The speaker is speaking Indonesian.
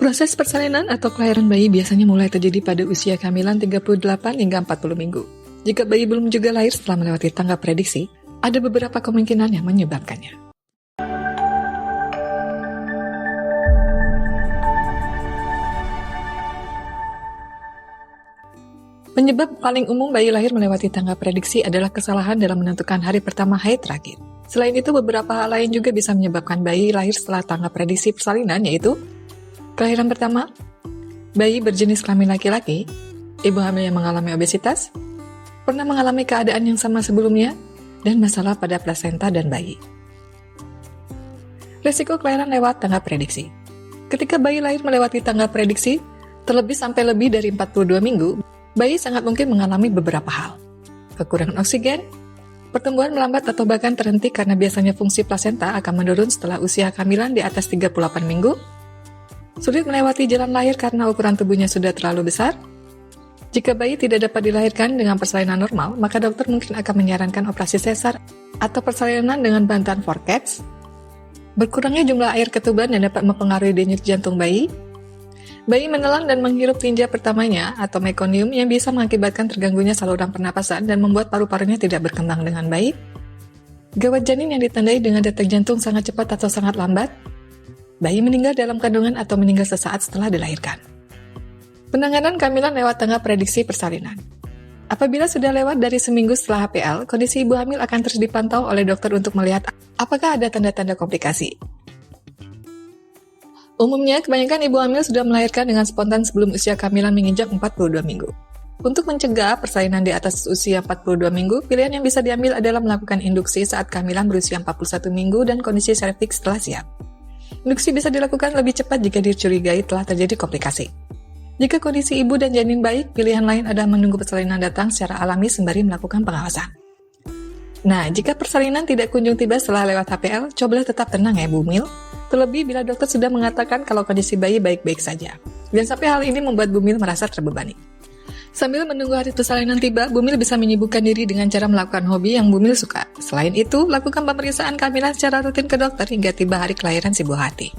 Proses persalinan atau kelahiran bayi biasanya mulai terjadi pada usia kehamilan 38 hingga 40 minggu. Jika bayi belum juga lahir setelah melewati tangga prediksi, ada beberapa kemungkinan yang menyebabkannya. Penyebab paling umum bayi lahir melewati tangga prediksi adalah kesalahan dalam menentukan hari pertama haid terakhir. Selain itu, beberapa hal lain juga bisa menyebabkan bayi lahir setelah tangga prediksi persalinan, yaitu kelahiran pertama, bayi berjenis kelamin laki-laki, ibu hamil yang mengalami obesitas, pernah mengalami keadaan yang sama sebelumnya, dan masalah pada plasenta dan bayi. Risiko kelahiran lewat tangga prediksi. Ketika bayi lahir melewati tangga prediksi, terlebih sampai lebih dari 42 minggu, bayi sangat mungkin mengalami beberapa hal. Kekurangan oksigen, pertumbuhan melambat atau bahkan terhenti karena biasanya fungsi plasenta akan menurun setelah usia kehamilan di atas 38 minggu, sulit melewati jalan lahir karena ukuran tubuhnya sudah terlalu besar. Jika bayi tidak dapat dilahirkan dengan persalinan normal, maka dokter mungkin akan menyarankan operasi sesar atau persalinan dengan bantuan forceps. Berkurangnya jumlah air ketuban yang dapat mempengaruhi denyut jantung bayi. Bayi menelan dan menghirup tinja pertamanya atau mekonium yang bisa mengakibatkan terganggunya saluran pernapasan dan membuat paru-parunya tidak berkembang dengan baik. Gawat janin yang ditandai dengan detak jantung sangat cepat atau sangat lambat. Bayi meninggal dalam kandungan atau meninggal sesaat setelah dilahirkan. Penanganan kehamilan lewat tangga prediksi persalinan. Apabila sudah lewat dari seminggu setelah HPL, kondisi ibu hamil akan terus dipantau oleh dokter untuk melihat apakah ada tanda-tanda komplikasi. Umumnya, kebanyakan ibu hamil sudah melahirkan dengan spontan sebelum usia kehamilan menginjak 42 minggu. Untuk mencegah persalinan di atas usia 42 minggu, pilihan yang bisa diambil adalah melakukan induksi saat kehamilan berusia 41 minggu dan kondisi cervix telah siap. Induksi bisa dilakukan lebih cepat jika dicurigai telah terjadi komplikasi. Jika kondisi ibu dan janin baik, pilihan lain adalah menunggu persalinan datang secara alami sembari melakukan pengawasan. Nah, jika persalinan tidak kunjung tiba setelah lewat HPL, cobalah tetap tenang ya Bu Mil. Terlebih bila dokter sudah mengatakan kalau kondisi bayi baik-baik saja. Dan sampai hal ini membuat Bu Mil merasa terbebani. Sambil menunggu hari persalinan tiba, Bu Mil bisa menyibukkan diri dengan cara melakukan hobi yang Bu Mil suka. Selain itu, lakukan pemeriksaan kehamilan secara rutin ke dokter hingga tiba hari kelahiran si buah hati.